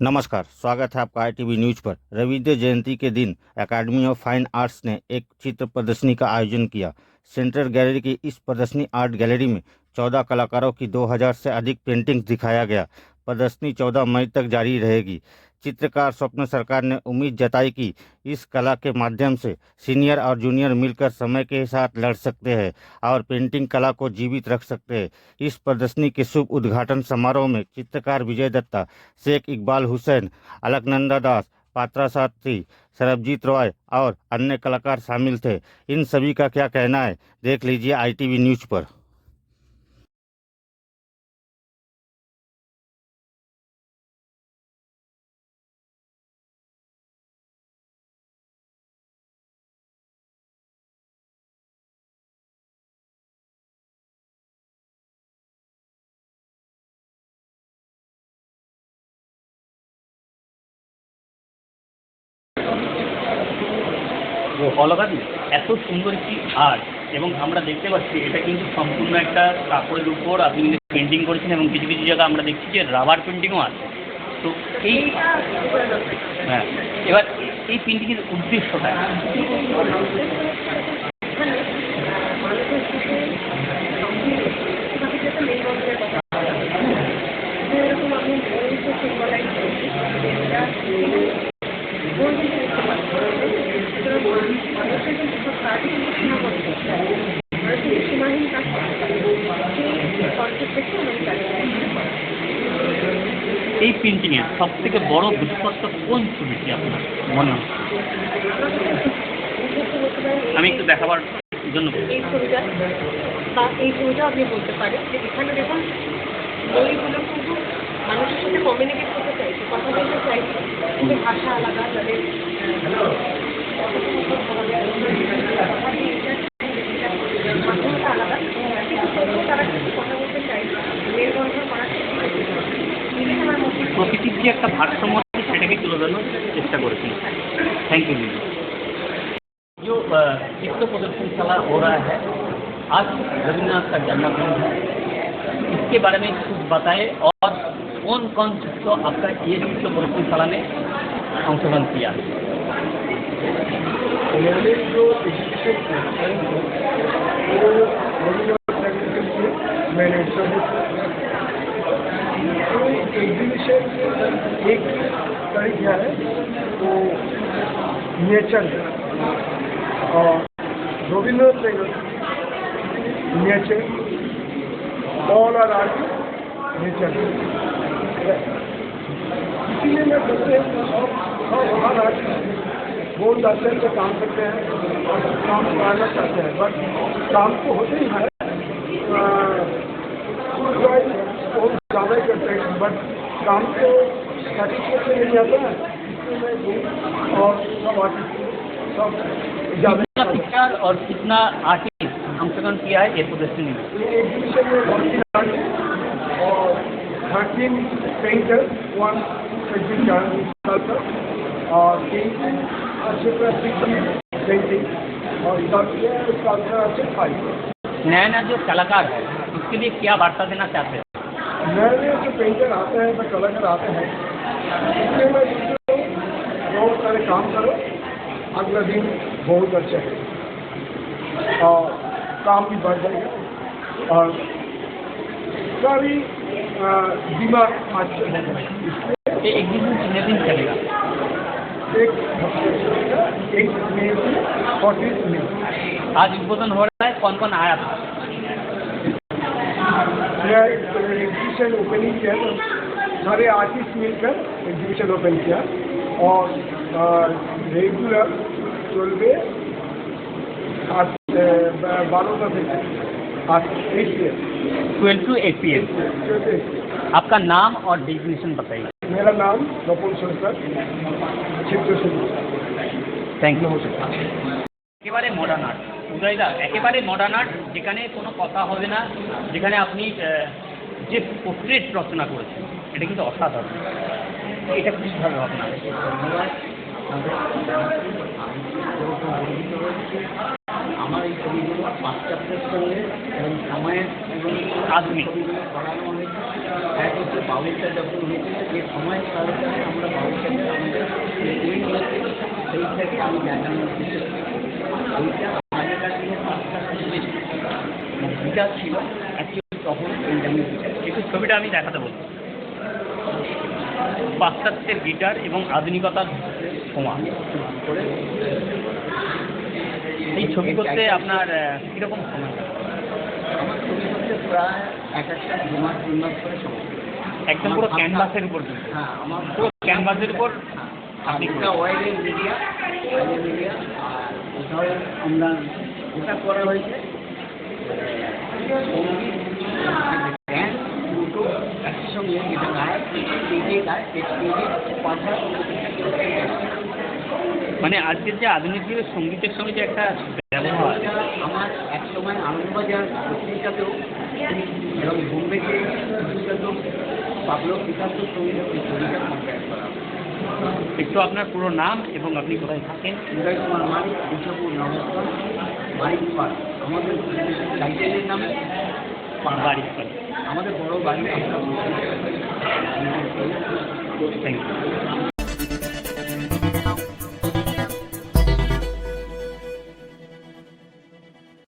नमस्कार, स्वागत है आपका आईटीवी न्यूज पर। रविंद्र जयंती के दिन एकेडमी ऑफ फाइन आर्ट्स ने एक चित्र प्रदर्शनी का आयोजन किया। सेंट्रल गैलरी की इस प्रदर्शनी आर्ट गैलरी में 14 कलाकारों की 2000 से अधिक पेंटिंग्स दिखाया गया। प्रदर्शनी 14 मई तक जारी रहेगी। चित्रकार स्वप्न सरकार ने उम्मीद जताई कि इस कला के माध्यम से सीनियर और जूनियर मिलकर समय के साथ लड़ सकते हैं और पेंटिंग कला को जीवित रख सकते हैं। इस प्रदर्शनी के शुभ उद्घाटन समारोह में चित्रकार विजय दत्ता, शेख इकबाल हुसैन, अलकनंदा दास, पात्रा साथी, सरबजीत रॉय और अन्य कलाकार शामिल थे। इन सभी का क्या कहना है, देख लीजिए आईटीवी न्यूज पर। অলকাদি এত সুন্দর একটি আর্ট এবং আমরা দেখতে পাচ্ছি এটা কিন্তু সম্পূর্ণ একটা কাপড়ের উপর আপনি কিন্তু পেন্টিং করেছেন এবং কিছু কিছু জায়গা আমরা দেখছি যে রাবার পেন্টিংও আছে। তো এই হ্যাঁ, এবার এই পেন্টিংয়ের উদ্দেশ্যটা এই পেন্টিংয়ের সব থেকে বড় বিশেষত্ব কোন ছবিটি আপনার মনে হয়? আমি একটু দেখাবার জন্য এই ছবিটা বা এই ছবিটা আপনি বলতে পারেন যে এখানে দেখুন বইগুলো কিন্তু মানুষের সাথে কমিউনিকেট করতে চাইছে, কথা বলতে চাইছে, কিন্তু ভাষা আলাদা, তাদের মাধ্যমটা আলাদা, কিন্তু তবুও তারা কিন্তু কথা বলতে চাইছে, মেলবন্ধন করার প্রকৃতির যে একটা ভারসাম্য সেটাকে তুলে ধরানোর চেষ্টা করেছি। थैंक यू दीदी। जो चित्र प्रदर्शनशाला हो रहा है, आज रविन्द्रनाथ का जन्मदिन है, इसके बारे में कुछ बताएं और कौन कौन चित्र आपका ये चित्र प्रदर्शनशाला ने अंशग्रहण किया? मैंने जो एजुकेशन वो मैंने एग्जीबिशन एक तारीख है तो नेचर और Rabindranath Tagore nature all are art nature, इसीलिए मैं सोचते हर आर्ट बहुत अच्छे से काम करते हैं और काम कराना चाहते हैं, बट काम तो होते ही है बहुत ज़्यादा करते हैं, बट काम तो सेटिस्फेक्शन नहीं आता है। और सब आर्टिस्ट सब कितना पिक्चर और कितना आर्टिस्ट अंशग्रहण किया है ये प्रदर्शनी में? एग्जीबिशन में 14 आर्टिस्ट और 13 पेंटर, 1 स्कल्पचर और 3 पेंटिंग और स्कल्पचर 5। नया नया जो कलाकार है उसके लिए क्या वार्ता देना चाहते हैं? नए नए जो पेंटर आते हैं जो कलाकार आते हैं इसलिए मैं बहुत सारे काम करो, अगला दिन बहुत अच्छा है और काम भी बढ़ जाएगा और सारी दिमाग अच्छा है। ये एग्जीबिशन कितने दिन चलेगा? एक हफ्ते चलेगा, 1 मई से 40 मई। आज उद्बोधन हो रहा है, कौन कौन आया था? एग्जीबिशन ओपनिंग किया तो सारे आर्टिस्ट मिलकर एग्जीबिशन ओपन किया और रेगुलर 12 बजे 8 PM 12 to 8 PM। आपका नाम और डेजिग्नेशन बताइए। मेरा नाम নপুল সরকার, চিত্রশিল্পী। Thank you. একেবারে মডার্ন আর্ট উদয়দা, একেবারে মডার্ন আর্ট, যেখানে কোনো কথা হবে না, যেখানে আপনি যে পোর্ট্রেট রচনা করেছেন এটা কিন্তু অসাধারণ। এটা কীভাবে ভাবনা? আমার এই ছবিগুলো পাশ্চাত্যের সঙ্গে এবং সময়ের এবং আধুনিক। ছবিগুলো করানো হয়েছে। এক হচ্ছে বাউলটা যখন হয়েছিল যে সময়ের সাথে সাথে আমরা বাউলটাকে আমাদের তৈরি হয়েছে সেই থেকে আমি দেখানোর চেষ্টা করি। ওইটা আগেকার দিনে পাশ্চাত্যের যে গিটার ছিল অ্যাকচুয়ালি তখন এই দামের গিটার একটু ছবিটা আমি দেখাতে বলবো। পাশ্চাত্যের গিটার এবং আধুনিকতার ছোঁয়া। করে এই ছবি করতে আপনার কীরকম সময় লাগে? আমার ছবি করতে প্রায় এক একটা 2 মাস 3 মাস করে সময় লাগে। একদম পুরো ক্যানভাসের উপর কিন্তু। হ্যাঁ আমার পুরো ক্যানভাসের উপর আপনি ওটা অয়েলের মিডিয়া আর ওটাও আমরা ওটা করা হয়েছে সঙ্গীত ড্যান্স দুটো একসঙ্গে যেটা গায় স্টেজে গায় স্টেজে পাঠায়। মানে আজকের যে আধুনিক যুগের সঙ্গীতের সঙ্গে যে একটা ব্যবহার, আমার এক সময় আনন্দবাজার পত্রিকাতেও এবং বোম্বেতে পত্রিকাতেও পাবলো পিকাসোর সঙ্গে এই ছবিটা কম্পেয়ার করা হয়। একটু আপনার পুরো নাম এবং আপনি কোথায় থাকেন? উদয় কুমার মালিক, বিশ্বপুর নবস্থান, বাড়ির পাড়। আমাদের টাইটেলের নামে বাড়ির পাশে। আমাদের বড় বাড়ি আমরা থ্যাংক ইউ।